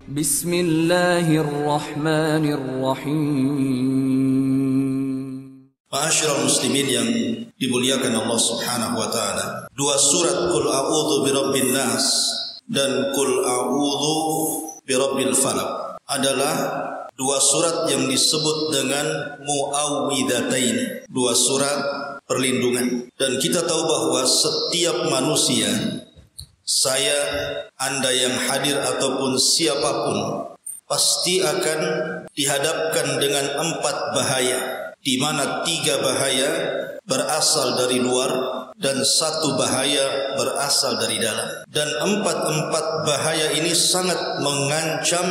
Bismillahirrahmanirrahim. Ma'asyiral muslimin yang dimuliakan Allah Subhanahu wa taala. Dua surat Qul a'udzu birabbin nas dan Qul a'udzu birabbil falaq adalah dua surat yang disebut dengan muawwidzatain, dua surat perlindungan. Dan kita tahu bahwa setiap manusia, saya, Anda yang hadir ataupun siapapun, pasti akan dihadapkan dengan 4 bahaya, di mana 3 bahaya berasal dari luar dan 1 bahaya berasal dari dalam. Dan 4 bahaya ini sangat mengancam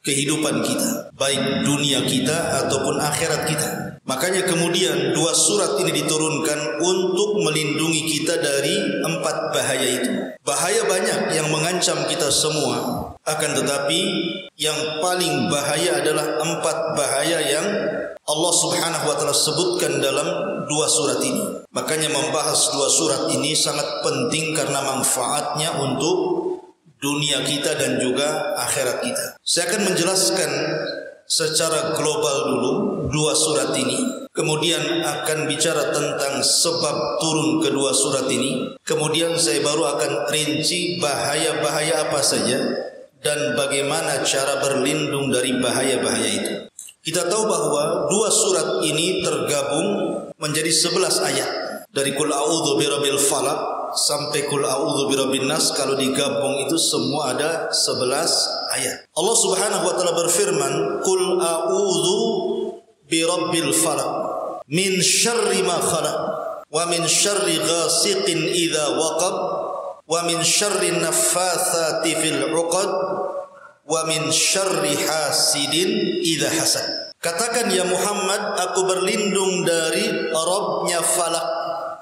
kehidupan kita, baik dunia kita ataupun akhirat kita. Makanya kemudian 2 surat ini diturunkan untuk melindungi kita dari 4 bahaya itu. Bahaya banyak yang mengancam kita semua, akan tetapi yang paling bahaya adalah 4 bahaya yang Allah Subhanahu wa taala sebutkan dalam 2 surat ini. Makanya membahas 2 surat ini sangat penting karena manfaatnya untuk dunia kita dan juga akhirat kita. Saya akan menjelaskan secara global dulu 2 surat ini. Kemudian akan bicara tentang sebab turun kedua surat ini. Kemudian saya baru akan rinci bahaya-bahaya apa saja dan bagaimana cara berlindung dari bahaya-bahaya itu. Kita tahu bahwa 2 surat ini tergabung menjadi 11 ayat. Dari Qul a'udzu birabbil falaq sampai Qul a'udzu birabbin nas, kalau digabung itu semua ada 11 ayat. Allah Subhanahu wa taala berfirman, Qul a'udzu birabbil falaq min syarri ma khalaq wa min syarri ghasiqin idza waqab wa min syarri naffatsati fil 'uqad wa min syarri hasidin idza hasad. Katakan ya Muhammad, aku berlindung dari Rabbnya falak.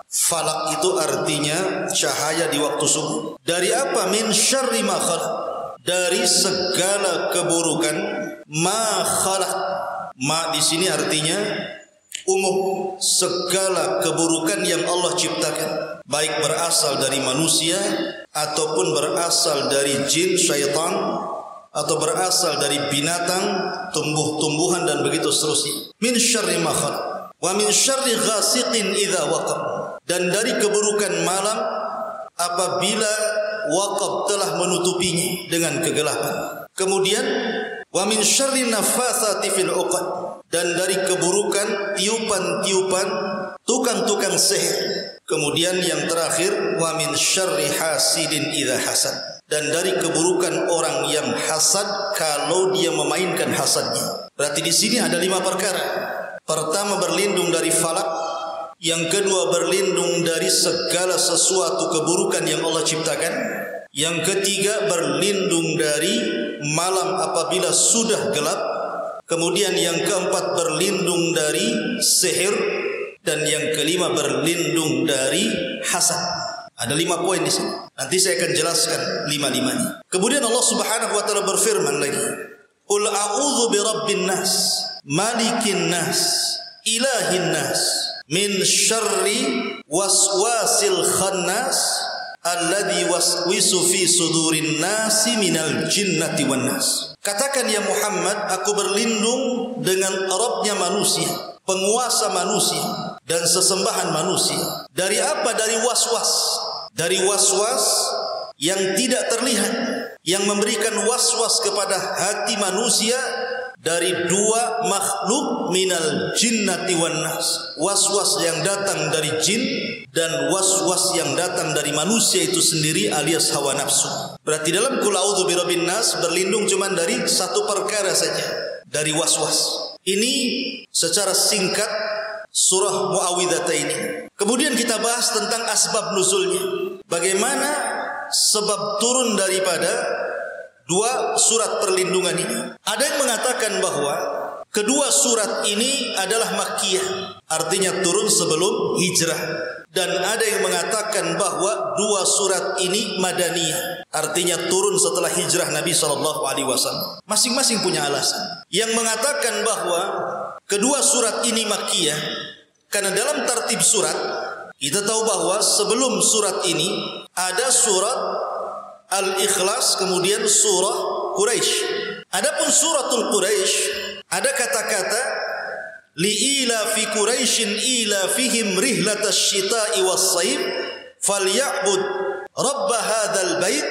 Falak itu artinya cahaya di waktu subuh. Dari apa? Min syarri ma khalaq, dari segala keburukan. Ma khalaq, ma di sini artinya umum, segala keburukan yang Allah ciptakan, baik berasal dari manusia ataupun berasal dari jin, syaitan, atau berasal dari binatang, tumbuh-tumbuhan dan begitu seterusnya. Min syarri ma khalaq wa min syarri ghasiqin idza waqab, dan dari keburukan malam apabila waqab telah menutupinya dengan kegelapan. Kemudian wa min syarri naffatsati fil 'uqad, dan dari keburukan tiupan-tiupan tukang-tukang sihir. Kemudian yang terakhir wa min syarri hasidin idza hasad, dan dari keburukan orang yang hasad kalau dia memainkan hasadnya. Berarti di sini ada 5 perkara. Pertama, berlindung dari falak. Yang kedua, berlindung dari segala sesuatu keburukan yang Allah ciptakan. Yang ketiga, berlindung dari malam apabila sudah gelap. Kemudian yang keempat, berlindung dari sihir. Dan yang kelima, berlindung dari hasad. Ada 5 poin di sini. Nanti saya akan jelaskan 5-5-nya. Kemudian Allah Subhanahu wa taala berfirman lagi, Qul a'udzu birabbin nas, malikin nas, ilahin nas, min syarri waswasil khannas, alladzi waswisu fi sudurin nasi minal jinnati wan nas. Katakan ya Muhammad, aku berlindung dengan Rabbnya manusia, penguasa manusia dan sesembahan manusia. Dari apa? Dari waswas. Dari waswas yang tidak terlihat, yang memberikan waswas kepada hati manusia dari 2 makhluk minal jinnati wan nas. Waswas yang datang dari jin dan waswas yang datang dari manusia itu sendiri alias hawa nafsu. Berarti dalam Qul a'udzu birabbin nas berlindung cuma dari 1 perkara saja, dari waswas. Ini secara singkat surah Muawwidzatain ini. Kemudian kita bahas tentang asbab nuzulnya. Bagaimana sebab turun daripada 2 surat perlindungan ini. Ada yang mengatakan bahwa kedua surat ini adalah Makkiyah, artinya turun sebelum hijrah. Dan ada yang mengatakan bahwa 2 surat ini Madaniyah, artinya turun setelah hijrah Nabi SAW. Masing-masing punya alasan. Yang mengatakan bahwa kedua surat ini Makkiyah karena dalam tartib surat kita tahu bahwa sebelum surat ini ada surat Al-Ikhlas, kemudian surah Quraisy. Adapun suratul Quraisy ada kata-kata li'ila fi Quraisyin ila fihim rihlatasy syita'i was-saif falya'bud rabb hadzal bait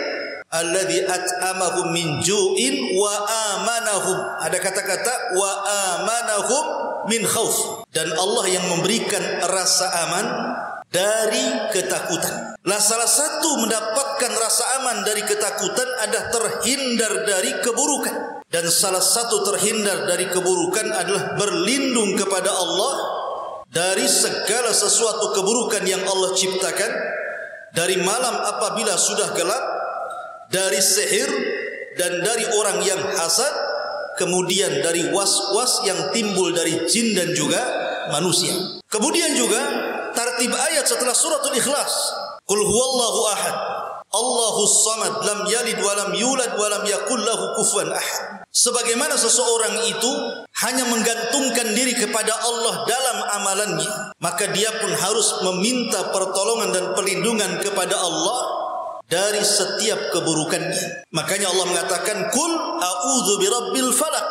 alladzi at'amahum min ju'in wa amanahum. Ada kata-kata wa amanahum min khauf, dan Allah yang memberikan rasa aman dari ketakutan. Lah salah satu mendapatkan rasa aman dari ketakutan adalah terhindar dari keburukan, dan salah satu terhindar dari keburukan adalah berlindung kepada Allah dari segala sesuatu keburukan yang Allah ciptakan, dari malam apabila sudah gelap, dari sihir dan dari orang yang hasad, kemudian dari was-was yang timbul dari jin dan juga manusia. Kemudian juga tartib ayat setelah suratul Ikhlas, Qul huwallahu ahad, Allahus samad, lam yalid wa lam yulad wa lam yakul lahu kufuwan ahad. Sebagaimana seseorang itu hanya menggantungkan diri kepada Allah dalam amalannya, maka dia pun harus meminta pertolongan dan perlindungan kepada Allah dari setiap keburukannya. Makanya Allah mengatakan Qul a'udzu birabbil falaq,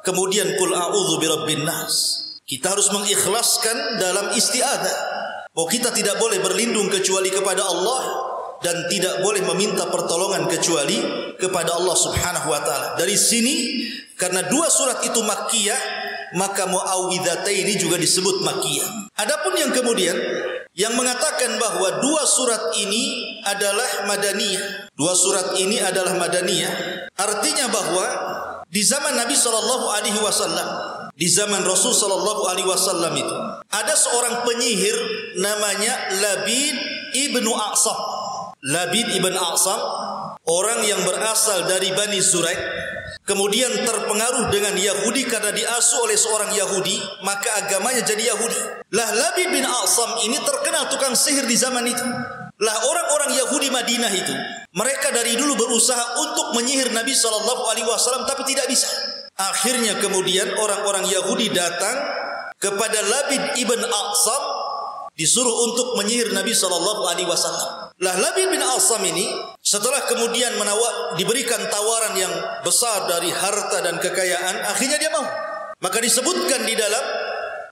kemudian Qul a'udzu birabbin nas. Kita harus mengikhlaskan dalam isti'adzah bahwa kita tidak boleh berlindung kecuali kepada Allah dan tidak boleh meminta pertolongan kecuali kepada Allah Subhanahu wa taala. Dari sini karena dua surat itu makkiyah, maka muawwidhataini juga disebut makkiyah. Adapun yang kemudian yang mengatakan bahwa dua surat ini adalah madaniyah. Dua surat ini adalah madaniyah. Artinya bahwa di zaman Nabi SAW, di zaman Rasul SAW itu ada seorang penyihir namanya Labid ibnu A'sam. Labid ibn A'sam, orang yang berasal dari Bani Zuraik, kemudian terpengaruh dengan Yahudi karena diasuh oleh seorang Yahudi, maka agamanya jadi Yahudi. Lah Labid bin A'sam ini terkenal tukang sihir di zaman itu. Lah orang-orang Yahudi Madinah itu, mereka dari dulu berusaha untuk menyihir Nabi SAW tapi tidak bisa. Akhirnya kemudian orang-orang Yahudi datang kepada Labid ibn A'sam, disuruh untuk menyihir Nabi SAW. Lah Labid bin A'sam ini setelah kemudian diberikan tawaran yang besar dari harta dan kekayaan, akhirnya dia mau. Maka disebutkan di dalam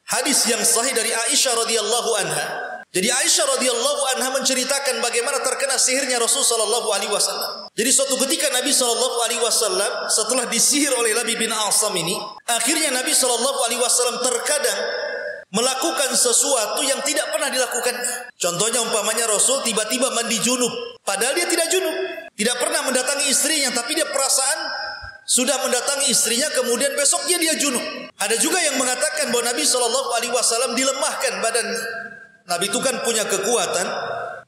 hadis yang sahih dari Aisyah radhiyallahu anha. Jadi Aisyah radhiyallahu anha menceritakan bagaimana terkena sihirnya Rasul sallallahu alaihi wasallam. Jadi suatu ketika Nabi sallallahu alaihi wasallam setelah disihir oleh Labid bin A'sam ini, akhirnya Nabi sallallahu alaihi wasallam terkadang melakukan sesuatu yang tidak pernah dilakukan. Contohnya umpamanya Rasul tiba-tiba mandi junub, padahal dia tidak junub, tidak pernah mendatangi istrinya, tapi dia perasaan sudah mendatangi istrinya, kemudian besoknya dia junub. Ada juga yang mengatakan bahwa Nabi SAW dilemahkan badannya. Nabi itu kan punya kekuatan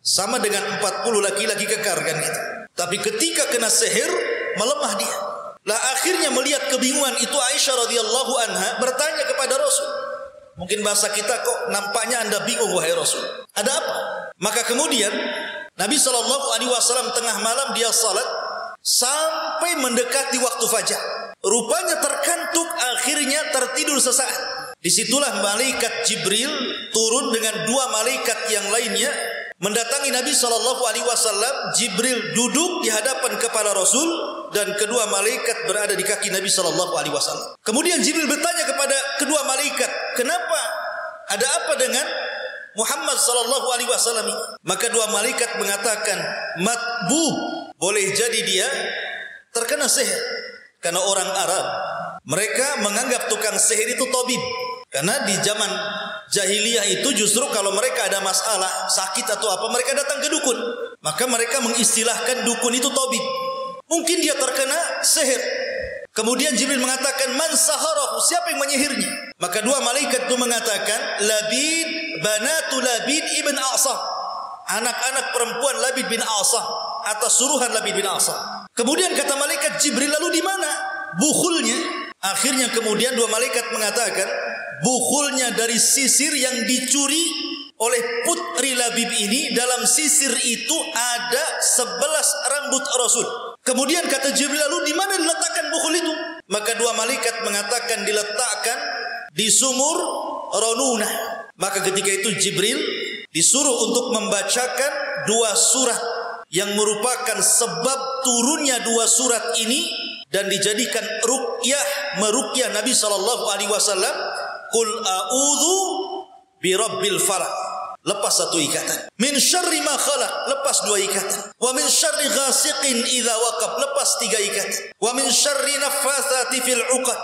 sama dengan 40 laki-laki kekar kan gitu. Tapi ketika kena sihir melemah dia. Lah akhirnya melihat kebingungan itu, Aisyah radhiyallahu anha bertanya kepada Rasul. Mungkin bahasa kita, kok nampaknya Anda bingung wahai Rasul, ada apa? Maka kemudian Nabi SAW tengah malam dia salat sampai mendekati waktu fajar. Rupanya terkantuk, akhirnya tertidur sesaat. Disitulah malaikat Jibril turun dengan dua malaikat yang lainnya mendatangi Nabi SAW. Jibril duduk di hadapan kepala Rasul dan kedua malaikat berada di kaki Nabi SAW. Kemudian Jibril bertanya kepada kedua malaikat, kenapa? Ada apa dengan Muhammad SAW? Maka dua malaikat mengatakan, matbub, boleh jadi dia terkena sihir. Karena orang Arab, mereka menganggap tukang sihir itu tabib. Karena di zaman jahiliyah itu justru kalau mereka ada masalah, sakit atau apa, mereka datang ke dukun. Maka mereka mengistilahkan dukun itu tabib. Mungkin dia terkena sihir. Kemudian Jibril mengatakan, man saharahu, siapa yang menyihirnya? Maka dua malaikat itu mengatakan, Labid banatu Labid ibn A'sam, anak-anak perempuan Labid bin A'sam, atas suruhan Labid bin A'sam. Kemudian kata malaikat Jibril, lalu di mana bukhulnya? Akhirnya kemudian dua malaikat mengatakan, bukhulnya dari sisir yang dicuri oleh putri Labib ini. Dalam sisir itu ada 11 rambut Rasul. Kemudian kata Jibril, lalu di mana diletakkan bukhul itu? Maka dua malaikat mengatakan diletakkan di sumur Ronunah. Maka ketika itu Jibril disuruh untuk membacakan dua surat yang merupakan sebab turunnya dua surat ini dan dijadikan ruqyah meruqyah Nabi sallallahu alaihi wasallam, qul a'udzu birabbil falaq, lepas satu ikatan. Min syarri ma khalaq, lepas dua ikatan. Wa min syarri ghasiqin idza waqab, lepas tiga ikatan. Wa min syarri naffatsati fil 'uqad,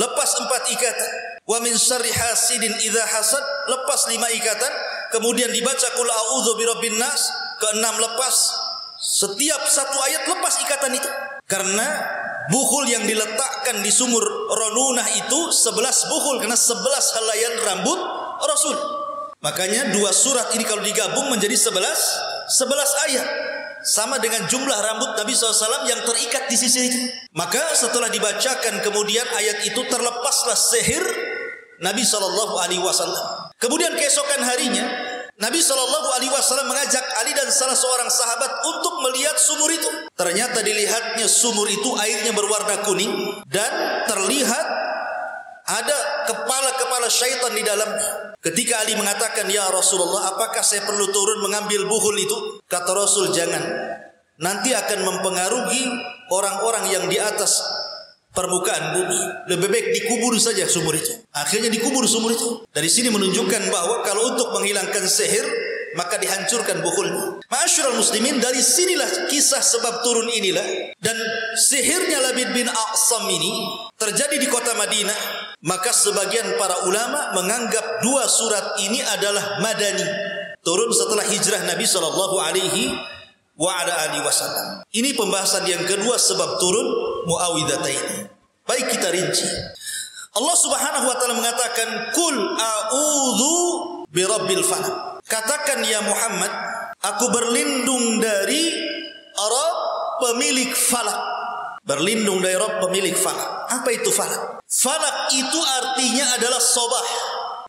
lepas empat ikatan. Wa min syarri hasidin idza hasad, lepas lima ikatan. Kemudian dibaca qul a'udzu birabbin nas, keenam lepas. Setiap satu ayat lepas ikatan itu. Karena bukhul yang diletakkan di sumur Ranunah itu 11 bukhul, karena 11 helaian rambut Rasul. Makanya dua surat ini kalau digabung menjadi 11 ayat. Sama dengan jumlah rambut Nabi SAW yang terikat di sisi itu. Maka setelah dibacakan kemudian ayat itu, terlepaslah sihir Nabi SAW. Kemudian keesokan harinya Nabi SAW mengajak Ali dan salah seorang sahabat untuk melihat sumur itu. Ternyata dilihatnya sumur itu airnya berwarna kuning dan terlihat ada kepala-kepala syaitan di dalamnya. Ketika Ali mengatakan, "Ya Rasulullah, apakah saya perlu turun mengambil buhul itu?" Kata Rasul, "Jangan. Nanti akan mempengaruhi orang-orang yang di atas permukaan bumi. Lebih baik dikubur saja sumur itu." Akhirnya dikubur sumur itu. Dari sini menunjukkan bahwa kalau untuk menghilangkan sihir, maka dihancurkan bukhulnya. Ma'asyiral muslimin, dari sinilah kisah sebab turun inilah. Dan sihirnya Labid bin A'sam ini terjadi di kota Madinah. Maka sebagian para ulama menganggap dua surat ini adalah madani, turun setelah hijrah Nabi SAW. Ini pembahasan yang kedua sebab turun Muawwidhataini. Baik, kita rinci. Allah Subhanahu wa taala mengatakan, "Qul a'udzu birabbil falaq." Katakan ya Muhammad, aku berlindung dari Rabb pemilik falak. Berlindung dari Rabb pemilik falak. Apa itu falak? Falak itu artinya adalah sobah,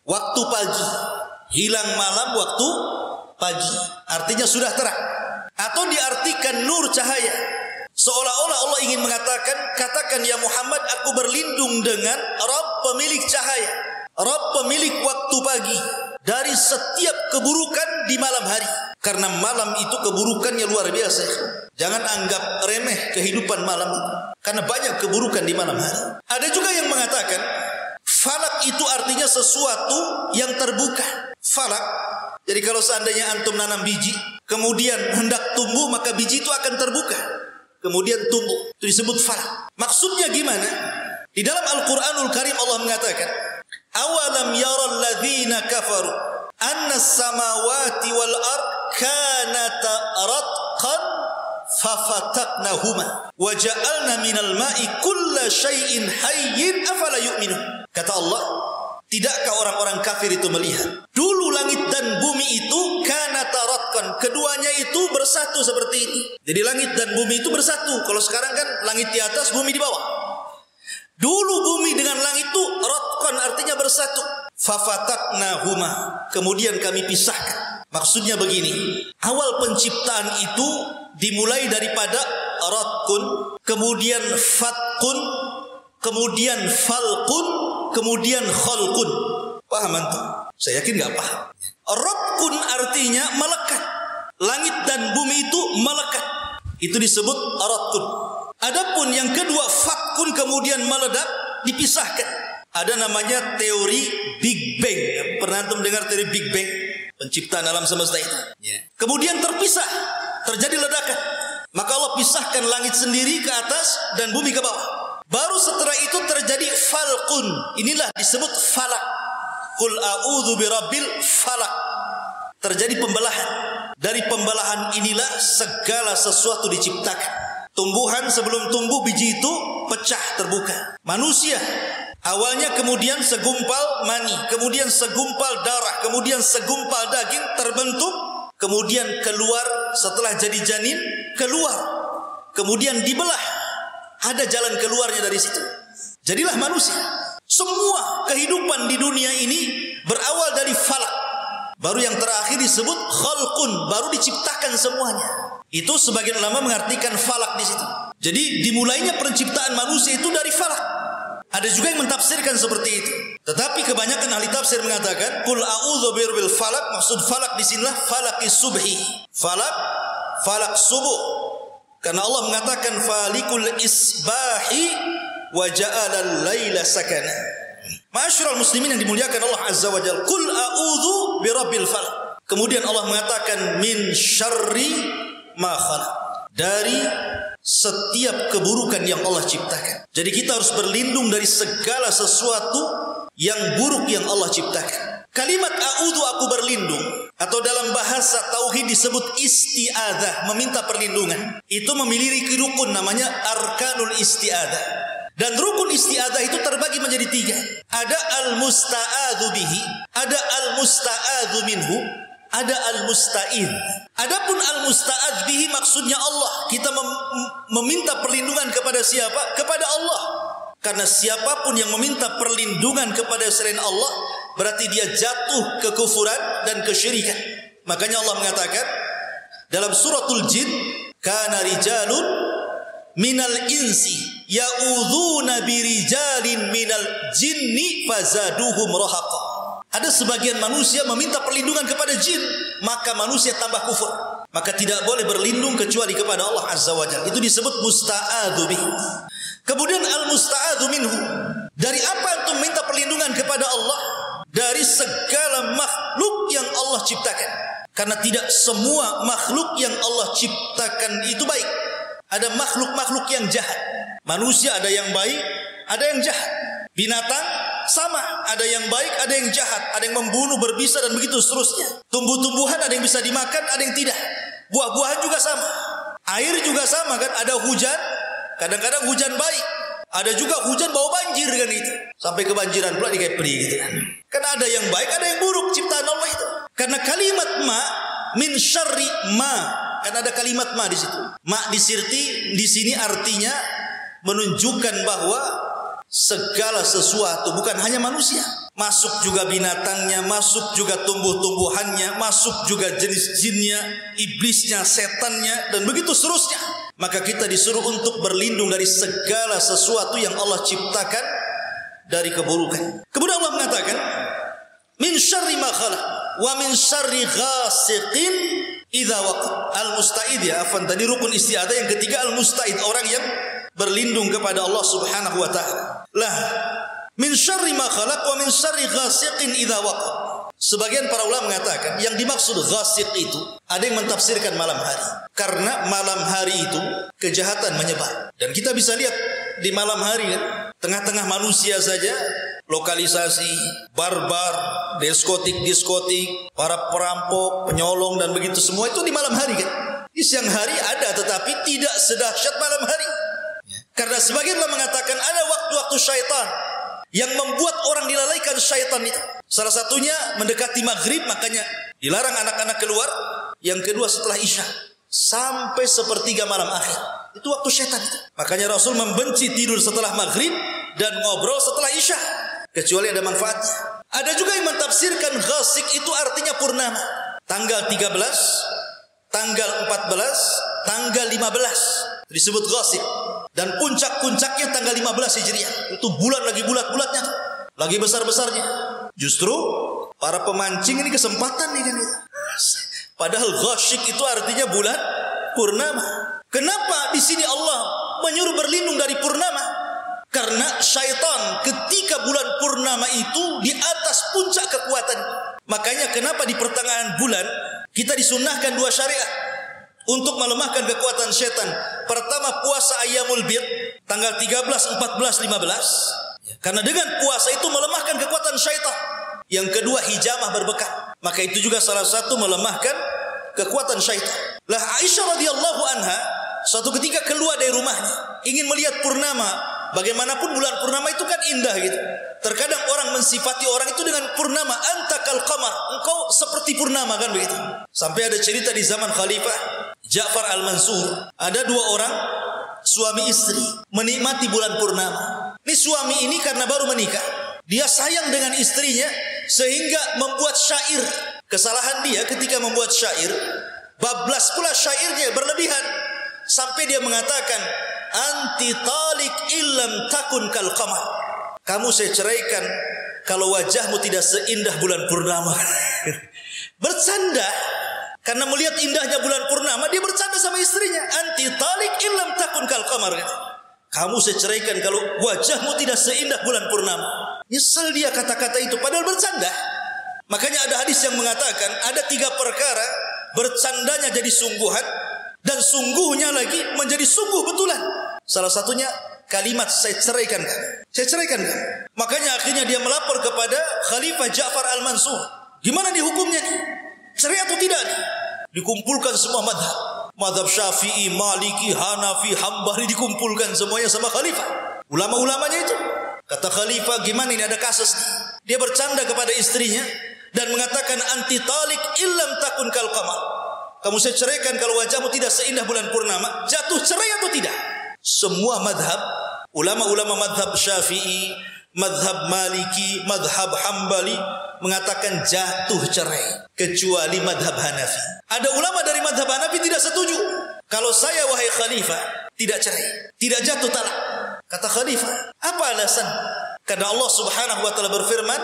waktu pagi. Hilang malam, waktu pagi. Artinya sudah terang. Atau diartikan nur, cahaya. Seolah-olah Allah ingin mengatakan, katakan ya Muhammad, aku berlindung dengan Rabb pemilik cahaya, Rabb pemilik waktu pagi, dari setiap keburukan di malam hari. Karena malam itu keburukannya luar biasa. Jangan anggap remeh kehidupan malam itu, karena banyak keburukan di malam hari. Ada juga yang mengatakan falak itu artinya sesuatu yang terbuka. Falak, jadi kalau seandainya antum nanam biji, kemudian hendak tumbuh, maka biji itu akan terbuka, kemudian tumbuh. Itu disebut falak. Maksudnya gimana? Di dalam Al-Quranul Karim Allah mengatakan, awalam yaral ladzina kafaru anna samawati wal ard kanata ratqan fafataknahuma wa ja'alna minal ma'i kulla syai'in hayyin afala yu'minun. Kata Allah, tidakkah orang-orang kafir itu melihat dulu langit dan bumi itu kanata ratqan, keduanya itu bersatu seperti ini. Jadi langit dan bumi itu bersatu. Kalau sekarang kan langit di atas, bumi di bawah. Dulu bumi dengan langit itu ratqan, artinya bersatu. Fafataknahuma, kemudian kami pisahkan. Maksudnya begini, awal penciptaan itu dimulai daripada ratqun, kemudian fatkun, kemudian falqun, kemudian khalqun. Paham antum? Saya yakin enggak paham. Ratqun artinya melekat. Langit dan bumi itu melekat. Itu disebut ratqun. Adapun yang kedua, fatkun, kemudian meledak, dipisahkan. Ada namanya teori Big Bang. Pernah antum dengar teori Big Bang? Penciptaan alam semesta itu. Kemudian terpisah, terjadi ledakan. Maka Allah pisahkan langit sendiri ke atas dan bumi ke bawah. Baru setelah itu terjadi falqun. Inilah disebut falak. Qul a'udzu birabbil falak. Terjadi pembelahan. Dari pembelahan inilah segala sesuatu diciptakan. Tumbuhan sebelum tumbuh, biji itu pecah, terbuka. Manusia awalnya kemudian segumpal mani, kemudian segumpal darah, kemudian segumpal daging terbentuk, kemudian keluar setelah jadi janin, keluar, kemudian dibelah. Ada jalan keluarnya dari situ. Jadilah manusia. Semua kehidupan di dunia ini berawal dari falak. Baru yang terakhir disebut khalqun, baru diciptakan semuanya. Itu sebagian ulama mengartikan falak di situ. Jadi dimulainya penciptaan manusia itu dari falak. Ada juga yang mentafsirkan seperti itu. Tetapi kebanyakan ahli tafsir mengatakan qul a'udzu birabbil falak, maksud falak di sinilah falaqis subhi. Falak subuh. Karena Allah mengatakan falikul isbahi wa ja'alal laila sakana. Ma'asyiral muslimin yang dimuliakan Allah Azza wa Jalla, qul a'udzu birabbil falaq. Kemudian Allah mengatakan min syarri ma khalaq, dari setiap keburukan yang Allah ciptakan. Jadi kita harus berlindung dari segala sesuatu yang buruk yang Allah ciptakan. Kalimat a'udzu, aku berlindung, atau dalam bahasa tauhid disebut isti'adzah, meminta perlindungan. Itu memiliki rukun namanya arkanul isti'adzah. Dan rukun isti'adzah itu terbagi menjadi 3. Ada al-musta'adzu bihi, ada al-musta'adzu minhu, ada al-musta'idz. Adapun al-musta'adz bihi maksudnya Allah. Kita meminta perlindungan kepada siapa? Kepada Allah. Karena siapapun yang meminta perlindungan kepada selain Allah, berarti dia jatuh kekufuran dan kesyirikan. Makanya Allah mengatakan dalam suratul Jin, kana rijalun minal insi ya'udzuna birijalin minal jinni fazaduhum rahaqa. Ada sebagian manusia meminta perlindungan kepada jin, maka manusia tambah kufur. Maka tidak boleh berlindung kecuali kepada Allah Azza wa Jalla. Itu disebut musta'adzu bih. Kemudian al-musta'adzu minhu, dari apa untuk meminta perlindungan kepada Allah? Dari segala makhluk yang Allah ciptakan. Karena tidak semua makhluk yang Allah ciptakan itu baik. Ada makhluk-makhluk yang jahat. Manusia ada yang baik, ada yang jahat. Binatang sama, ada yang baik, ada yang jahat, ada yang membunuh, berbisa, dan begitu seterusnya. Tumbuh-tumbuhan ada yang bisa dimakan, ada yang tidak. Buah-buahan juga sama. Air juga sama kan, ada hujan, kadang-kadang hujan baik, ada juga hujan bawa banjir kan itu. Sampai kebanjiran pula di Kepri gitu kan. Karena ada yang baik, ada yang buruk ciptaan Allah itu. Karena kalimat ma min syarri ma, karena ada kalimat ma di situ. Ma di sini artinya menunjukkan bahwa segala sesuatu, bukan hanya manusia, masuk juga binatangnya, masuk juga tumbuh-tumbuhannya, masuk juga jenis jinnya, iblisnya, setannya, dan begitu seterusnya. Maka kita disuruh untuk berlindung dari segala sesuatu yang Allah ciptakan dari keburukan. Kemudian Allah mengatakan min syarri ma khalaq wa min syarri ghasiqin idza waqab. Al-musta'id, ya afan, tadi rukun isti'adzah yang ketiga al-musta'id, orang yang berlindung kepada Allah Subhanahu wa taala. Lah, min syarri ma khalaq wa min syarri ghasiqin idza waqab. Sebagian para ulama mengatakan yang dimaksud ghasiq itu, ada yang mentafsirkan malam hari. Karena malam hari itu kejahatan menyebar. Dan kita bisa lihat di malam hari kan, tengah-tengah manusia saja lokalisasi, barbar, diskotik, para perampok, penyolong, dan begitu semua itu di malam hari kan. Di siang hari ada, tetapi tidak sedahsyat malam hari. Karena sebagian ulama mengatakan ada waktu-waktu syaitan yang membuat orang dilalaikan syaitan itu. Salah satunya mendekati maghrib, makanya dilarang anak-anak keluar. Yang kedua setelah isya sampai sepertiga malam akhir, itu waktu syaitan itu. Makanya Rasul membenci tidur setelah maghrib dan ngobrol setelah isya, kecuali ada manfaatnya. Ada juga yang mentafsirkan ghasik itu artinya purnama. Tanggal 13, tanggal 14, tanggal 15 disebut ghasik. Dan puncak-puncaknya tanggal 15 Hijriah. Itu bulan lagi bulat-bulatnya, lagi besar-besarnya. Justru para pemancing ini kesempatan nih kan. Padahal ghasyik itu artinya bulan purnama. Kenapa di sini Allah menyuruh berlindung dari purnama? Karena syaitan ketika bulan purnama itu di atas puncak kekuatan. Makanya kenapa di pertengahan bulan kita disunnahkan 2 syariat untuk melemahkan kekuatan syaitan. Pertama, puasa Ayyamul Bid tanggal 13, 14, 15. Karena dengan puasa itu melemahkan kekuatan syaitan. Yang kedua, hijamah berbekat. Maka itu juga salah satu melemahkan kekuatan syaitan. Lah Aisyah radhiyallahu anha suatu ketika keluar dari rumahnya, ingin melihat purnama. Bagaimanapun bulan purnama itu kan indah gitu. Terkadang orang mensifati orang itu dengan purnama, anta kal qamar, engkau seperti purnama kan begitu. Sampai ada cerita di zaman Khalifah Ja'far al-Mansur, ada 2 orang suami istri menikmati bulan purnama. Ini suami ini karena baru menikah, dia sayang dengan istrinya sehingga membuat syair. Kesalahan dia ketika membuat syair, bablas pula syairnya berlebihan sampai dia mengatakan, anti talik illam takun kal qamar. Kamu saya ceraikan kalau wajahmu tidak seindah bulan purnama. Bercanda. Karena melihat indahnya bulan purnama, dia bercanda sama istrinya. Anti talik illam takun kal qamar. Kamu saya ceraikan kalau wajahmu tidak seindah bulan purnama. Nyesal dia kata-kata itu, padahal bercanda. Makanya ada hadis yang mengatakan ada 3 perkara bercandanya jadi sungguhan dan sungguhnya lagi menjadi sungguh betulan. Salah satunya kalimat saya ceraikan kan. Saya ceraikan kan. Makanya akhirnya dia melapor kepada Khalifah Ja'far Al-Mansur. Gimana nih hukumnya nih? Cerai atau tidak nih? Dikumpulkan semua madhab. Madhab Syafi'i, Maliki, Hanafi, Hambali dikumpulkan semuanya sama Khalifah. Ulama-ulamanya itu. Kata Khalifah, gimana ini ada kasus nih? Dia bercanda kepada istrinya dan mengatakan anti talik illam takun kal qamar. Kamu saya ceraikan kalau wajahmu tidak seindah bulan purnama. Jatuh cerai atau tidak? Semua madhab, ulama-ulama madhab Syafi'i, madhab Maliki, madhab Hambali mengatakan jatuh cerai, kecuali madhab Hanafi. Ada ulama dari madhab Hanafi tidak setuju. Kalau saya wahai Khalifah tidak cerai, tidak jatuh talak. Kata Khalifah, apa alasan? Karena Allah Subhanahu wa taala berfirman,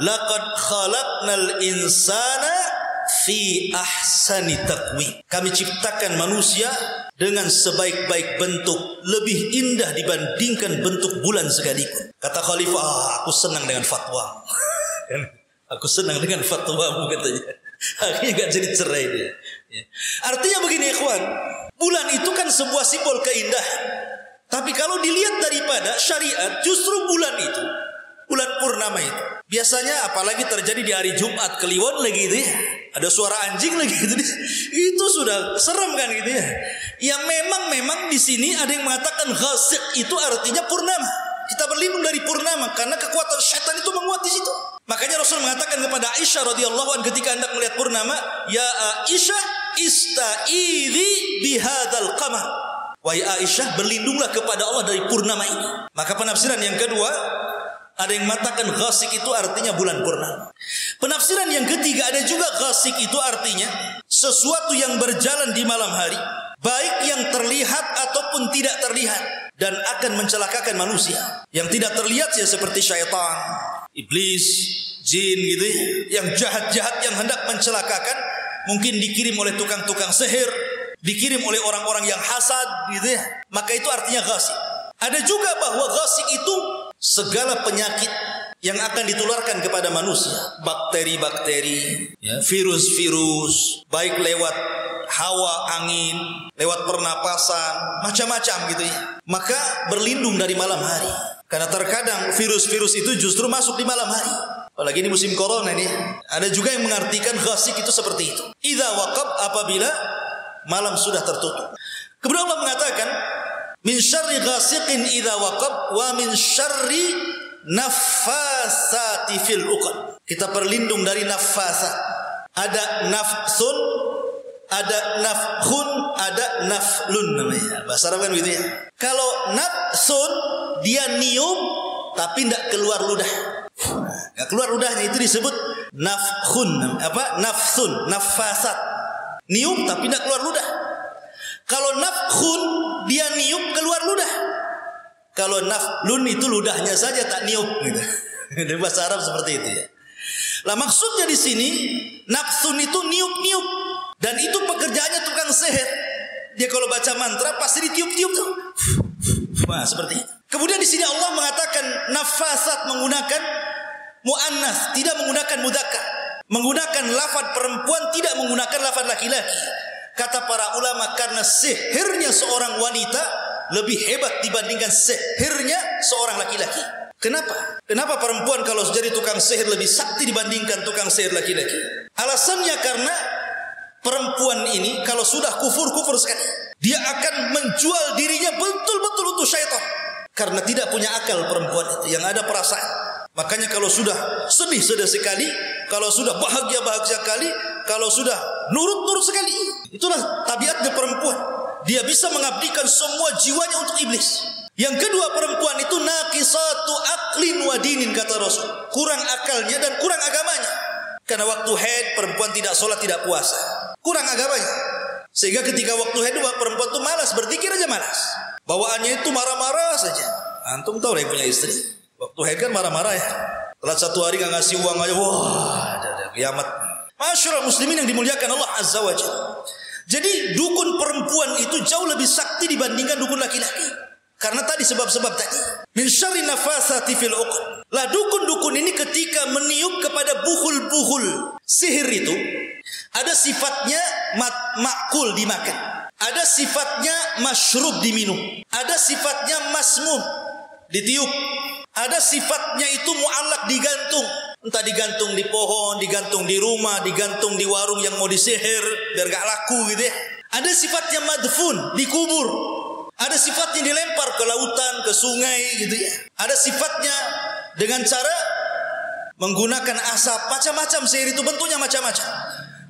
laqad khalaqnal insana fi ahsani taqwim. Kami ciptakan manusia dengan sebaik-baik bentuk, lebih indah dibandingkan bentuk bulan sekalipun. Kata Khalifah, aku senang dengan fatwa. Aku senang dengan fatwamu, katanya. Akhirnya gak jadi cerai dia. Artinya begini ikhwan, bulan itu kan sebuah simbol keindahan. Tapi kalau dilihat daripada syariat, justru bulan itu, bulan purnama itu, biasanya apalagi terjadi di hari Jumat, Kliwon lagi gitu ya, ada suara anjing lagi gitu, itu sudah serem kan gitu ya. Ya memang di sini ada yang mengatakan ghasiq itu artinya purnama. Kita berlindung dari purnama karena kekuatan syaitan itu menguat di situ. Makanya Rasul mengatakan kepada Aisyah radhiyallahu anha ketika hendak melihat purnama, ya Aisyah ista'idhi bihadzal qamar. Wahai Aisyah, berlindunglah kepada Allah dari purnama ini. Maka penafsiran yang kedua, ada yang mengatakan ghasiq itu artinya bulan purnama. Penafsiran yang ketiga, ada juga ghasiq itu artinya sesuatu yang berjalan di malam hari, baik yang terlihat ataupun tidak terlihat, dan akan mencelakakan manusia. Yang tidak terlihat ya seperti syaitan, iblis, jin gitu ya, yang jahat-jahat yang hendak mencelakakan, mungkin dikirim oleh tukang-tukang sihir, dikirim oleh orang-orang yang hasad gitu ya. Maka itu artinya ghasiq. Ada juga bahwa ghasiq itu segala penyakit yang akan ditularkan kepada manusia, bakteri-bakteri, ya, virus-virus, baik lewat hawa angin, lewat pernapasan, macam-macam gitu ya. Maka berlindung dari malam hari. Karena terkadang virus-virus itu justru masuk di malam hari. Apalagi ini musim corona ini. Ada juga yang mengartikan ghasiq itu seperti itu. Idza waqab, apabila malam sudah tertutup. Kemudian Allah mengatakan, min syarri ghasiqin idza waqab wa min syarri naffasati fil uqad. Kita berlindung dari naffasat. Ada nafsun, ada nafkhun, ada naflun namanya. Bahasa Arab kan gitu ya. Kalau nafsun dia nium tapi tidak keluar ludah. Enggak keluar ludahnya, itu disebut nafkhun. Apa? Nafsun, naffasat. Nium tapi tidak keluar ludah. Kalau nafkhun dia nium keluar ludah. Kalau naflun itu ludahnya saja tak niup gitu. Di bahasa Arab seperti itu ya. Lah maksudnya di sini nafsun itu niup-niup, dan itu pekerjaannya tukang sihir. Dia kalau baca mantra pasti ditiup-tiup tuh. Wah, seperti itu. Kemudian di sini Allah mengatakan nafasat menggunakan muannas, tidak menggunakan mudzakkar. Menggunakan lafaz perempuan, tidak menggunakan lafaz laki-laki. Kata para ulama, karena sihirnya seorang wanita lebih hebat dibandingkan sihirnya seorang laki-laki. Kenapa? Kenapa perempuan kalau jadi tukang sihir lebih sakti dibandingkan tukang sihir laki-laki? Alasannya karena perempuan ini kalau sudah kufur sekali. Dia akan menjual dirinya betul-betul untuk syaitan. Karena tidak punya akal perempuan itu, yang ada perasaan. Makanya kalau sudah sedih sekali, kalau sudah bahagia sekali, kalau sudah nurut sekali. Itulah tabiatnya perempuan. Dia bisa mengabdikan semua jiwanya untuk iblis. Yang kedua, perempuan itu naqisatu aqlin wa dinin, kata Rasul. Kurang akalnya dan kurang agamanya. Karena waktu haid perempuan tidak sholat, tidak puasa. Kurang agamanya. Sehingga ketika waktu haid perempuan itu malas, berzikir aja malas. Bawaannya itu marah-marah saja. Antum tahu lah yang punya istri. Waktu haid kan marah-marah ya. Telat 1 hari gak ngasih uang aja, wah, ada kiamat. Ma'asyiral muslimin yang dimuliakan Allah Azza wa Jalla. Jadi dukun perempuan itu jauh lebih sakti dibandingkan dukun laki-laki. Karena tadi sebab-sebab tadi. Min syarri nafatsati fil 'uqad. Lah dukun-dukun ini ketika meniup kepada buhul-buhul sihir itu ada sifatnya ma'kul dimakan. Ada sifatnya masyrub diminum. Ada sifatnya masmum ditiup. Ada sifatnya itu mu'allaq digantung. Entah digantung di pohon, digantung di rumah, digantung di warung yang mau disihir biar gak laku gitu ya. Ada sifatnya madfun, dikubur. Ada sifatnya dilempar ke lautan, ke sungai gitu ya. Ada sifatnya dengan cara menggunakan asap, macam-macam sihir itu bentuknya macam-macam.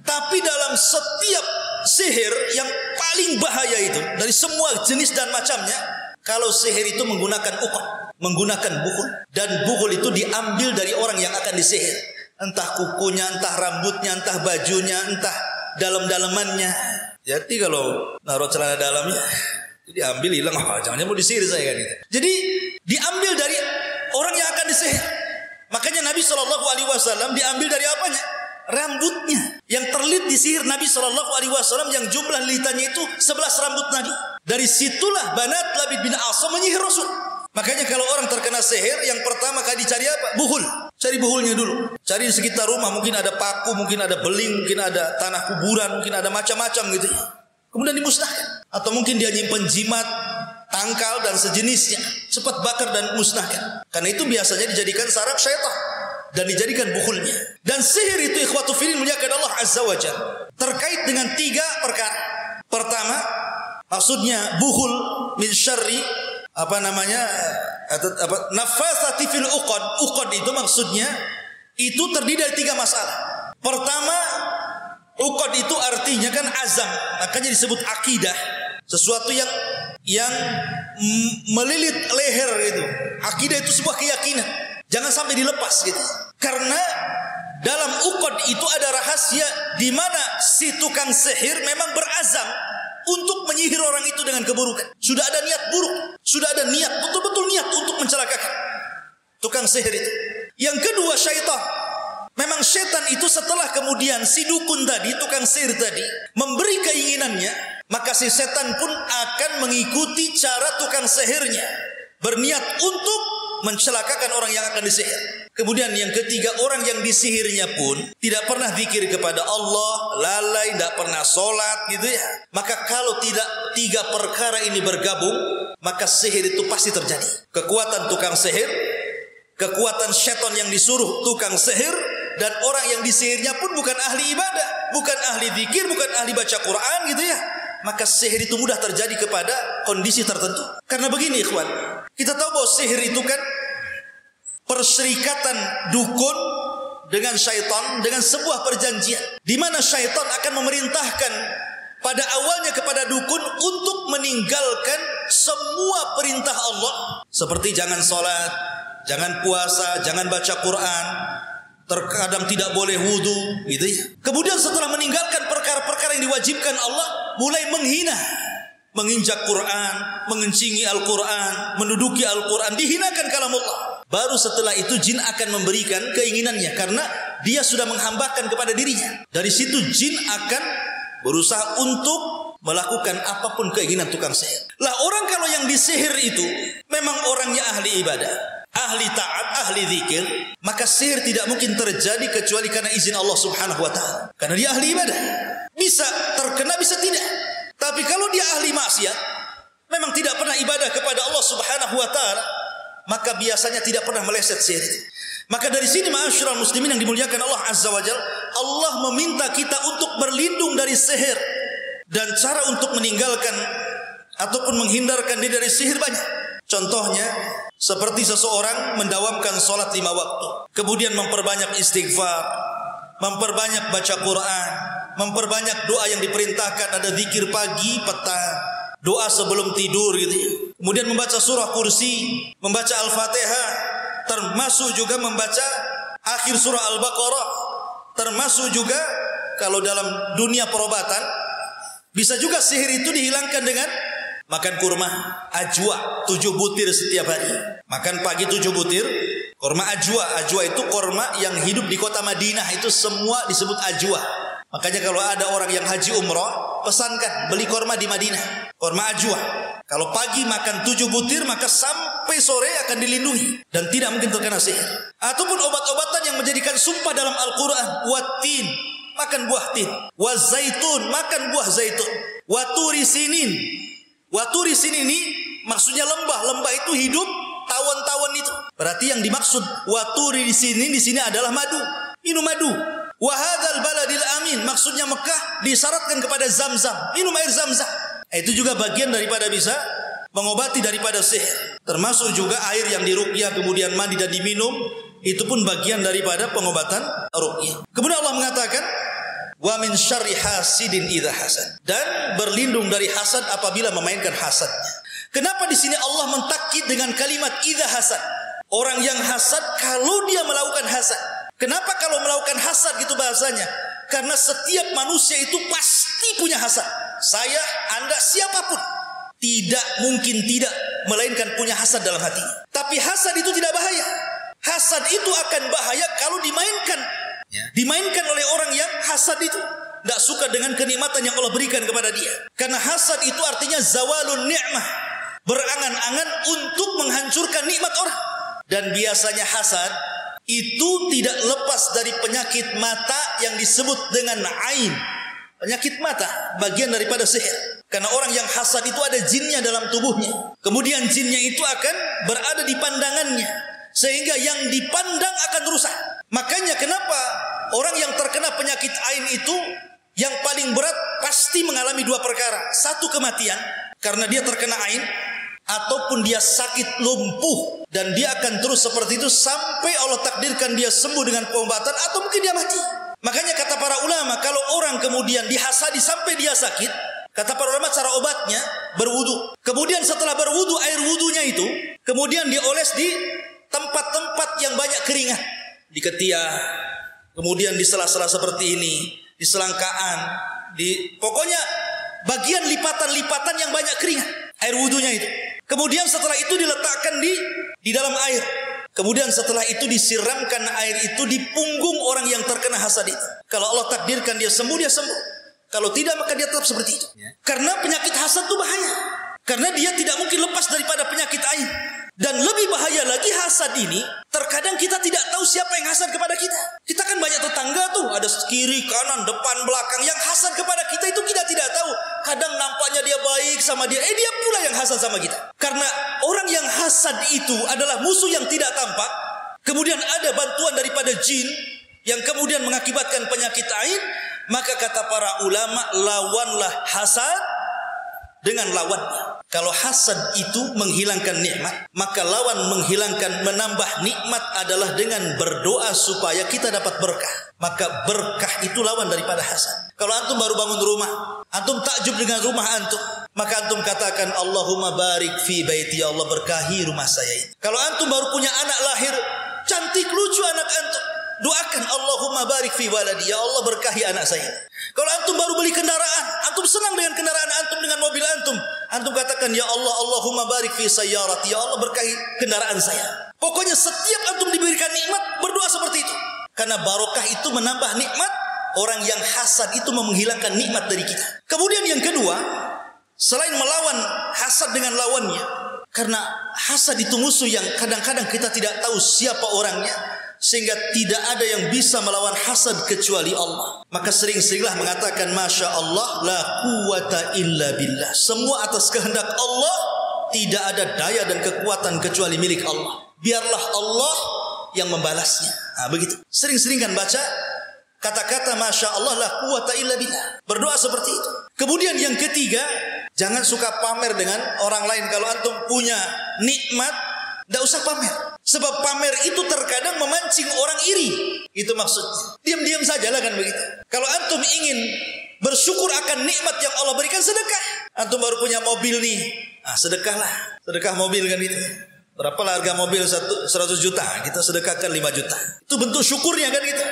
Tapi dalam setiap sihir yang paling bahaya itu dari semua jenis dan macamnya, kalau sihir itu menggunakan uqad, menggunakan buhul, dan buhul itu diambil dari orang yang akan disihir. Entah kukunya, entah rambutnya, entah bajunya, entah dalam-dalamannya. Jadi kalau naruh celana dalamnya diambil hilang, jangan-jangan mau disihir saya kan itu. Jadi diambil dari orang yang akan disihir. Makanya Nabi SAW diambil dari apanya? Rambutnya. Yang terlit di sihir Nabi SAW yang jumlah lilitannya itu 11 rambut Nabi. Dari situlah Banat Labid bin Asam menyihir Rasul. Makanya kalau orang terkena sihir, yang pertama kali dicari apa? Buhul. Cari buhulnya dulu. Cari di sekitar rumah, mungkin ada paku, mungkin ada beling, mungkin ada tanah kuburan, mungkin ada macam-macam gitu. Kemudian dimusnahkan. Atau mungkin dia nyimpen jimat, tangkal dan sejenisnya. Cepat bakar dan musnahkan. Karena itu biasanya dijadikan saraf syaitan dan dijadikan buhulnya. Dan sihir itu ikhwatu fillah muliakan Allah Azza wa Jalla terkait dengan 3 perkara. Pertama, maksudnya buhul min syarri nafatsati fil 'uqad. Uqad itu maksudnya itu terdiri dari 3 masalah. Pertama, uqad itu artinya kan azam, makanya disebut akidah, sesuatu yang melilit leher itu. Akidah itu sebuah keyakinan, jangan sampai dilepas gitu. Karena dalam uqad itu ada rahasia di mana si tukang sihir memang berazam untuk menyihir orang itu dengan keburukan. Sudah ada niat buruk, sudah ada niat, betul-betul niat untuk mencelakakan tukang sihir itu. Yang kedua, syaitan. Memang syaitan itu setelah kemudian si dukun tadi, tukang sihir tadi memberi keinginannya, maka si setan pun akan mengikuti cara tukang sihirnya, berniat untuk mencelakakan orang yang akan disihir. Kemudian yang ketiga, orang yang disihirnya pun tidak pernah zikir kepada Allah, lalai, tidak pernah sholat gitu ya. Maka kalau tidak 3 perkara ini bergabung, maka sihir itu pasti terjadi. Kekuatan tukang sihir, kekuatan syaitan yang disuruh tukang sihir, dan orang yang disihirnya pun bukan ahli ibadah, bukan ahli zikir, bukan ahli baca Quran gitu ya. Maka sihir itu mudah terjadi kepada kondisi tertentu. Karena begini ikhwan, kita tahu bahwa sihir itu kan perserikatan dukun dengan syaitan dengan sebuah perjanjian, di mana syaitan akan memerintahkan pada awalnya kepada dukun untuk meninggalkan semua perintah Allah, seperti jangan sholat, jangan puasa, jangan baca Quran, terkadang tidak boleh wudu gitu ya. Kemudian setelah meninggalkan perkara-perkara yang diwajibkan Allah, mulai menghina, menginjak Quran, mengencingi Al-Quran, menduduki Al-Quran, dihinakan kalam Allah. Baru setelah itu jin akan memberikan keinginannya, karena dia sudah menghambakan kepada dirinya. Dari situ jin akan berusaha untuk melakukan apapun keinginan tukang sihir. Lah orang kalau yang disihir itu memang orangnya ahli ibadah, ahli taat, ahli zikir, maka sihir tidak mungkin terjadi kecuali karena izin Allah Subhanahu wa taala. Karena dia ahli ibadah. Bisa terkena, bisa tidak. Tapi kalau dia ahli maksiat, memang tidak pernah ibadah kepada Allah Subhanahu wa taala, maka biasanya tidak pernah meleset sihir itu. Maka dari sini ma'asyiral muslimin yang dimuliakan Allah Azza wa Jalla, Allah meminta kita untuk berlindung dari sihir, dan cara untuk meninggalkan ataupun menghindarkan diri dari sihir banyak. Contohnya seperti seseorang mendawamkan sholat 5 waktu, kemudian memperbanyak istighfar, memperbanyak baca Quran, memperbanyak doa yang diperintahkan, ada zikir pagi, petang, doa sebelum tidur gitu ya. Kemudian membaca surah Kursi, membaca Al-Fatihah, termasuk juga membaca akhir surah Al-Baqarah, termasuk juga kalau dalam dunia perobatan bisa juga sihir itu dihilangkan dengan makan kurma ajwa 7 butir setiap hari. Makan pagi 7 butir, Korma ajwa. Ajwa itu korma yang hidup di kota Madinah, itu semua disebut ajwa. Makanya kalau ada orang yang haji umrah, pesankan beli korma di Madinah. Korma ajwa. Kalau pagi makan 7 butir, maka sampai sore akan dilindungi dan tidak mungkin terkena sihir. Ataupun obat-obatan yang menjadikan sumpah dalam Al-Quran. Watin, makan buah tin. Wazaitun, makan buah zaitun. Waturi sinin. Waturi sinin ini maksudnya lembah. Lembah itu hidup tawon-tawon itu. Berarti yang dimaksud waturi di sini adalah madu. Minum madu. Wahadal baladil amin, maksudnya Mekah disyaratkan kepada Zam-Zam. Minum air Zam-Zam. Itu juga bagian daripada bisa mengobati daripada sihir. Termasuk juga air yang diruqyah kemudian mandi dan diminum, itu pun bagian daripada pengobatan ruqyah. Kemudian Allah mengatakan, wa min syarri hasidin idza hasad, dan berlindung dari hasad apabila memainkan hasadnya. Kenapa di sini Allah mentakkid dengan kalimat idza hasad? Orang yang hasad kalau dia melakukan hasad. Kenapa kalau melakukan hasad gitu bahasanya? Karena setiap manusia itu pasti punya hasad. Saya, Anda, siapapun tidak mungkin tidak melainkan punya hasad dalam hati. Tapi hasad itu tidak bahaya. Hasad itu akan bahaya kalau dimainkan. Dimainkan oleh orang yang hasad itu tidak suka dengan kenikmatan yang Allah berikan kepada dia. Karena hasad itu artinya zawalun ni'mah, berangan-angan untuk menghancurkan nikmat orang. Dan biasanya hasad itu tidak lepas dari penyakit mata yang disebut dengan ain. Penyakit mata, bagian daripada sihir. Karena orang yang hasad itu ada jinnya dalam tubuhnya. Kemudian jinnya itu akan berada di pandangannya, sehingga yang dipandang akan rusak. Makanya kenapa orang yang terkena penyakit ain itu yang paling berat pasti mengalami 2 perkara. 1, kematian karena dia terkena ain, ataupun dia sakit lumpuh dan dia akan terus seperti itu sampai Allah takdirkan dia sembuh dengan pengobatan, atau mungkin dia mati. Makanya kata para ulama, kalau orang kemudian dihasadi sampai dia sakit, kata para ulama cara obatnya berwudu. Kemudian setelah berwudu, air wudunya itu kemudian dioles di tempat-tempat yang banyak keringat, di ketiak, kemudian di sela-sela seperti ini, di selangkaan, pokoknya bagian lipatan-lipatan yang banyak keringat, air wudunya itu. Kemudian setelah itu diletakkan di dalam air. Kemudian setelah itu disiramkan air itu di punggung orang yang terkena hasad itu. Kalau Allah takdirkan dia sembuh, dia sembuh. Kalau tidak, maka dia tetap seperti itu. Karena penyakit hasad itu bahaya. Karena dia tidak mungkin lepas daripada penyakit ain. Dan lebih bahaya lagi, hasad ini terkadang kita tidak tahu siapa yang hasad kepada kita. Kita kan banyak tetangga tuh, ada kiri, kanan, depan, belakang. Yang hasad kepada kita itu kita tidak tahu. Kadang nampaknya dia baik sama dia, dia pula yang hasad sama kita. Karena orang yang hasad itu adalah musuh yang tidak tampak. Kemudian ada bantuan daripada jin yang kemudian mengakibatkan penyakit ain. Maka kata para ulama, lawanlah hasad dengan lawannya. Kalau hasad itu menghilangkan nikmat, maka lawan menghilangkan, menambah nikmat adalah dengan berdoa supaya kita dapat berkah. Maka berkah itu lawan daripada hasad. Kalau antum baru bangun rumah, antum takjub dengan rumah antum, maka antum katakan Allahumma barik fi baiti, ya Allah berkahi rumah saya ini. Kalau antum baru punya anak lahir, cantik lucu anak antum, doakan Allahumma barik fi waladi, ya Allah berkahi anak saya. Kalau antum baru beli kendaraan, antum senang dengan kendaraan antum, dengan mobil antum, antum katakan ya Allah, Allahumma barik fi sayyarati, ya Allah berkahi kendaraan saya. Pokoknya setiap antum diberikan nikmat, berdoa seperti itu. Karena barokah itu menambah nikmat. Orang yang hasad itu menghilangkan nikmat dari kita. Kemudian yang kedua, selain melawan hasad dengan lawannya, karena hasad itu musuh yang kadang-kadang kita tidak tahu siapa orangnya, sehingga tidak ada yang bisa melawan hasad kecuali Allah. Maka sering-seringlah mengatakan Masya Allah, la quwata illa billah. Semua atas kehendak Allah, tidak ada daya dan kekuatan kecuali milik Allah. Biarlah Allah yang membalasnya. Begitu. Sering-sering kan baca kata-kata Masya Allah, la quwata illa billah. Berdoa seperti itu. Kemudian yang ketiga, jangan suka pamer dengan orang lain. Kalau antum punya nikmat, tidak usah pamer. Sebab pamer itu terkadang memancing orang iri. Itu maksudnya. Diam-diam sajalah kan begitu. Kalau antum ingin bersyukur akan nikmat yang Allah berikan, sedekah. Antum baru punya mobil nih, sedekahlah. Sedekah mobil kan itu. Berapa harga mobil 100 juta, kita sedekahkan 5 juta. Itu bentuk syukurnya kan gitu.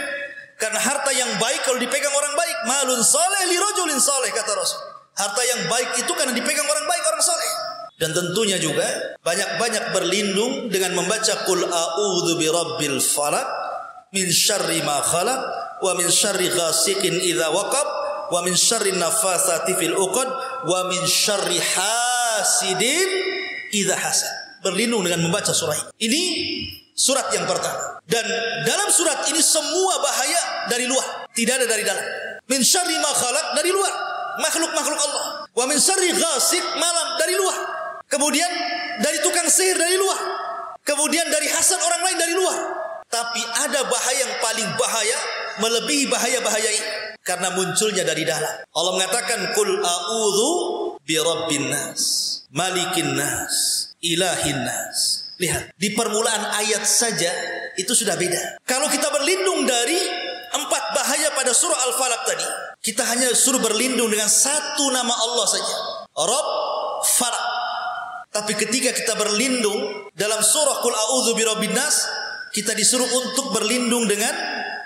Karena harta yang baik kalau dipegang orang baik, malun saleh li rajulin saleh, kata Rasul. Harta yang baik itu karena dipegang orang baik, orang saleh. Dan tentunya juga banyak-banyak berlindung dengan membaca Qul a'udzu birabbil falaq min syarri ma khalaq wa min syarri ghasiqin idza waqab wa min syarri nafatsati fil 'uqad wa min syarri hasidin idza hasad. Berlindung dengan membaca surah ini. Ini surat yang pertama. Dan dalam surat ini semua bahaya dari luar, tidak ada dari dalam. Min syarri ma khalaq dari luar, makhluk-makhluk Allah. Wa min syarri ghasiq malam dari luar. Kemudian dari tukang sihir dari luar. Kemudian dari hasad orang lain dari luar. Tapi ada bahaya yang paling bahaya, melebihi bahaya-bahaya ini, karena munculnya dari dalam. Allah mengatakan Qul a'udzu birabbin nas, malikin nas, ilahin nas. Lihat, di permulaan ayat saja itu sudah beda. Kalau kita berlindung dari 4 bahaya pada surah Al-Falaq tadi, kita hanya suruh berlindung dengan satu nama Allah saja, Rabb, Falaq. Tapi ketika kita berlindung dalam surah Qul a'udzu birabbin nas, kita disuruh untuk berlindung dengan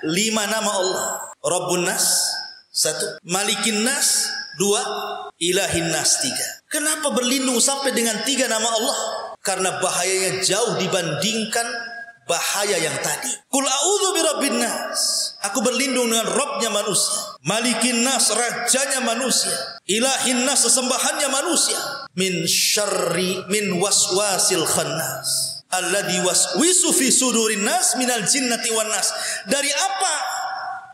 5 nama Allah. Rabbun nas 1, Malikin nas 2, Ilahin nas 3. Kenapa berlindung sampai dengan 3 nama Allah? Karena bahayanya jauh dibandingkan bahaya yang tadi. Qul a'udzu birabbin nas, aku berlindung dengan Rabbnya manusia. Malikin nas, rajanya manusia. Ilahin nas, sesembahannya manusia. Min waswasil khannas alladzi waswisu fi sudurin nas minal jinnati wan nas. Dari apa?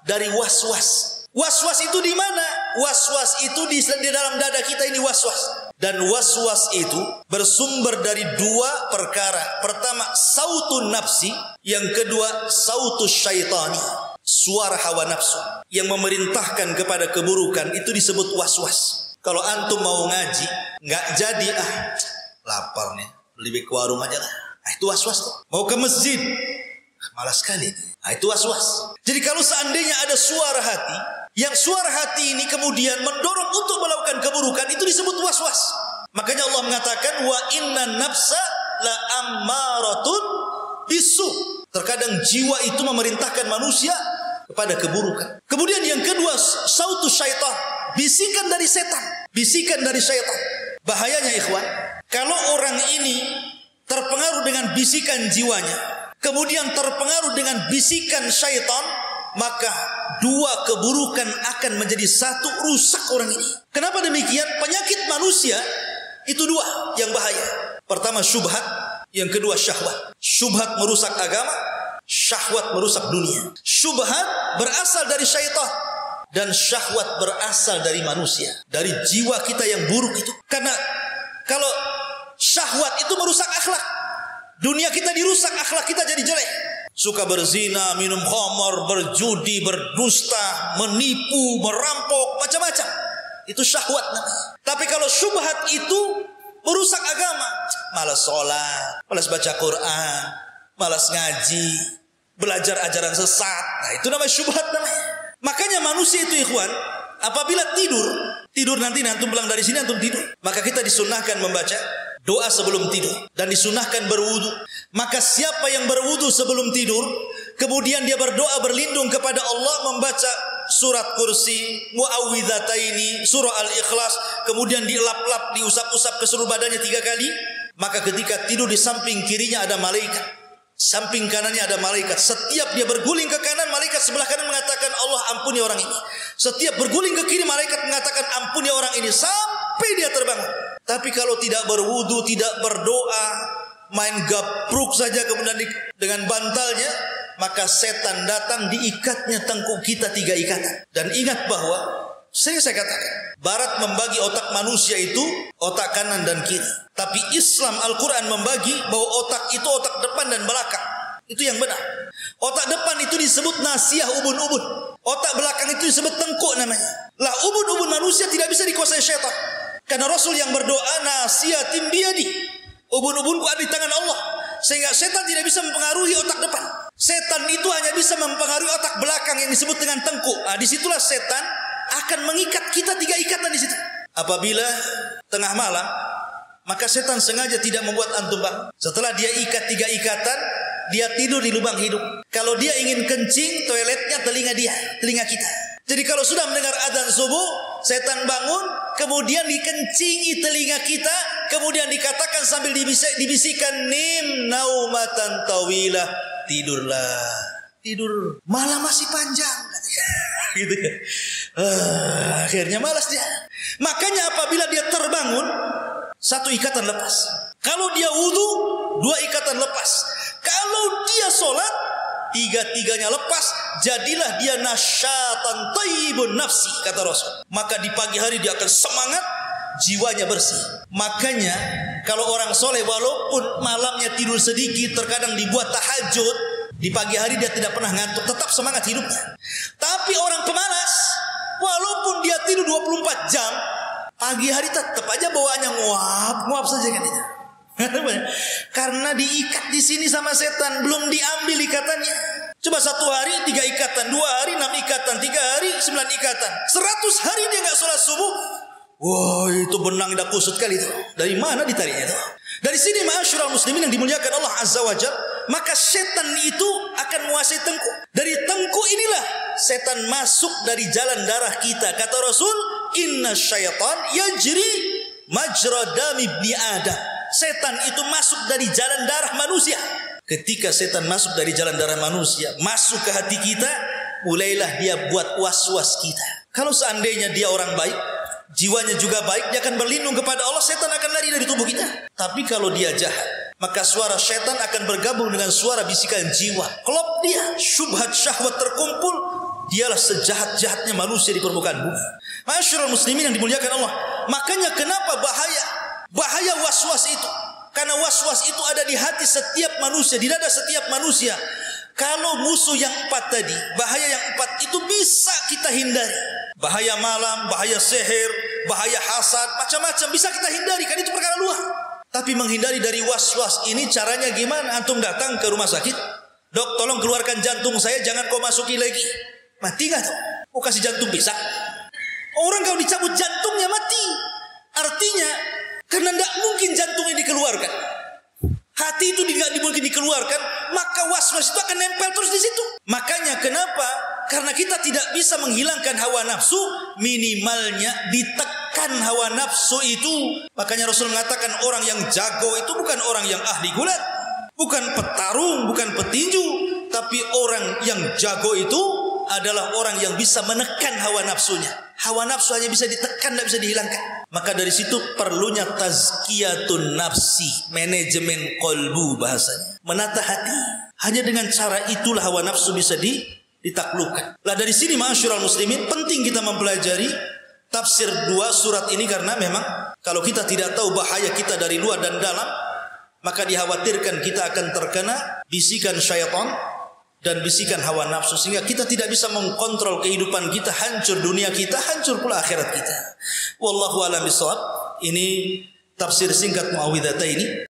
Dari waswas. Waswas itu di mana? Waswas itu di dalam dada kita ini waswas. Dan waswas itu bersumber dari 2 perkara. Pertama, sautun nafsi. Yang kedua, sautus syaitani. Suara hawa nafsu yang memerintahkan kepada keburukan, itu disebut waswas. Kalau antum mau ngaji, nggak jadi, lapar nih, lebih ke warung aja lah. Itu waswas tuh. Mau ke masjid, malas sekali. Itu waswas. Jadi kalau seandainya ada suara hati, yang suara hati ini kemudian mendorong untuk melakukan keburukan, itu disebut waswas. Makanya Allah mengatakan wa inna nafsa la ammaratun bisu. Terkadang jiwa itu memerintahkan manusia kepada keburukan. Kemudian yang kedua, sautus syaitan, bisikan dari setan. Bisikan dari syaitan. Bahayanya ikhwan, kalau orang ini terpengaruh dengan bisikan jiwanya, kemudian terpengaruh dengan bisikan syaitan, maka 2 keburukan akan menjadi 1, rusak orang ini. Kenapa demikian? Penyakit manusia itu 2 yang bahaya. Pertama syubhat, yang kedua syahwat. Syubhat merusak agama, syahwat merusak dunia. Syubhat berasal dari syaitan, dan syahwat berasal dari manusia, dari jiwa kita yang buruk itu. Karena kalau syahwat itu merusak akhlak, dunia kita dirusak, akhlak kita jadi jelek. Suka berzina, minum khamar, berjudi, berdusta, menipu, merampok, macam-macam. Itu syahwat namanya. Tapi kalau syubhat itu merusak agama, malas sholat, malas baca Quran, malas ngaji, belajar ajaran sesat. Nah, itu namanya syubhat namanya. Makanya manusia itu ikhwan, apabila tidur nanti antum pulang dari sini antum tidur, maka kita disunahkan membaca doa sebelum tidur dan disunahkan berwudu. Maka siapa yang berwudu sebelum tidur, kemudian dia berdoa berlindung kepada Allah, membaca surat kursi, muawwidhataini, surah al-ikhlas, kemudian dilap-lap, diusap-usap ke seluruh badannya 3 kali, maka ketika tidur di samping kirinya ada malaikat, samping kanannya ada malaikat. Setiap dia berguling ke kanan, malaikat sebelah kanan mengatakan Allah ampuni orang ini. Setiap berguling ke kiri, malaikat mengatakan ampuni orang ini, sampai dia terbangun. Tapi kalau tidak berwudu, tidak berdoa, main gapruk saja kemudian dengan bantalnya, maka setan datang, diikatnya tengkuk kita 3 ikatan. Dan ingat bahwa saya katakan, Barat membagi otak manusia itu otak kanan dan kiri. Tapi Islam Al-Quran membagi bahwa otak itu otak depan dan belakang. Itu yang benar. Otak depan itu disebut nasiyah ubun-ubun. Otak belakang itu disebut tengkuk namanya. Lah ubun-ubun manusia tidak bisa dikuasai syaitan. Karena Rasul yang berdoa nasiyatin biyadi, ubun-ubunku ada di tangan Allah, sehingga setan tidak bisa mempengaruhi otak depan. Setan itu hanya bisa mempengaruhi otak belakang yang disebut dengan tengkuk. Disitulah setan akan mengikat kita 3 ikatan di situ. Apabila tengah malam, maka setan sengaja tidak membuat antum bangun. Setelah dia ikat 3 ikatan, dia tidur di lubang hidung. Kalau dia ingin kencing, toiletnya telinga kita. Jadi kalau sudah mendengar adzan subuh, setan bangun, kemudian dikencingi telinga kita, Kemudian dikatakan sambil dibisikkan, nim naumatan tawilah, tidurlah, tidur, malam masih panjang. Gitu kan. Akhirnya malas dia. Makanya apabila dia terbangun, satu ikatan lepas. Kalau dia wudu, dua ikatan lepas. Kalau dia sholat, tiga-tiganya lepas. Jadilah dia nasyatan tayyibun nafsi, kata Rasul. Maka di pagi hari dia akan semangat, jiwanya bersih. Makanya kalau orang soleh walaupun malamnya tidur sedikit, terkadang dibuat tahajud, di pagi hari dia tidak pernah ngantuk, tetap semangat hidupnya. Tapi orang pemalas, walaupun dia tidur 24 jam, pagi hari tetap aja bawaannya nguap saja katanya. Karena diikat di sini sama setan, belum diambil ikatannya. Coba 1 hari 3 ikatan, 2 hari 6 ikatan, 3 hari 9 ikatan, 100 hari dia nggak sholat subuh. Wah, itu benang dah kusut kali itu. Dari mana ditariknya itu? Dari sini ma'asyiral muslimin yang dimuliakan Allah Azza wa Jalla, maka setan itu akan menguasai tengkuk. Dari tengkuk inilah setan masuk dari jalan darah kita. Kata Rasul, inna syaitan yajri majra dami ibni Adam. Setan itu masuk dari jalan darah manusia. Ketika setan masuk dari jalan darah manusia, masuk ke hati kita, mulailah dia buat was-was kita. Kalau seandainya dia orang baik, jiwanya juga baik, dia akan berlindung kepada Allah, setan akan lari dari tubuh kita. Tapi kalau dia jahat, maka suara setan akan bergabung dengan suara bisikan jiwa. Klop dia, syubhat syahwat terkumpul, dialah sejahat-jahatnya manusia di permukaan bumi. Ma'asyiral muslimin yang dimuliakan Allah. Makanya kenapa bahaya was-was itu? Karena was-was itu ada di hati setiap manusia, di dada setiap manusia. Kalau musuh yang 4 tadi, bahaya yang 4 itu bisa kita hindari. Bahaya malam, bahaya sihir, bahaya hasad, macam-macam bisa kita hindari, kan itu perkara luar. Tapi menghindari dari was-was ini caranya gimana? Antum datang ke rumah sakit, dok tolong keluarkan jantung saya, jangan kau masuki lagi. Mati gak tuh? Mau kasih jantung bisa? Orang kalau dicabut jantungnya mati. Artinya karena tidak mungkin jantungnya dikeluarkan, hati itu tidak mungkin dikeluarkan, maka was-was itu akan nempel terus di situ. Makanya kenapa? Karena kita tidak bisa menghilangkan hawa nafsu, minimalnya ditekan hawa nafsu itu. Makanya Rasul mengatakan orang yang jago itu bukan orang yang ahli gulat, bukan petarung, bukan petinju, tapi orang yang jago itu adalah orang yang bisa menekan hawa nafsunya. Hawa nafsu hanya bisa ditekan, tidak bisa dihilangkan. Maka dari situ perlunya tazkiyatun nafsi, manajemen kolbu bahasanya. Menata hati. Hanya dengan cara itulah hawa nafsu bisa ditaklukkan. Lah dari sini ma'asyiral muslimin penting kita mempelajari tafsir 2 surat ini, karena memang kalau kita tidak tahu bahaya kita dari luar dan dalam, maka dikhawatirkan kita akan terkena bisikan syaitan dan bisikan hawa nafsu, sehingga kita tidak bisa mengkontrol kehidupan kita, hancur dunia kita, hancur pula akhirat kita. Wallahu a'lam bishawab. Ini tafsir singkat Muawwidhataini.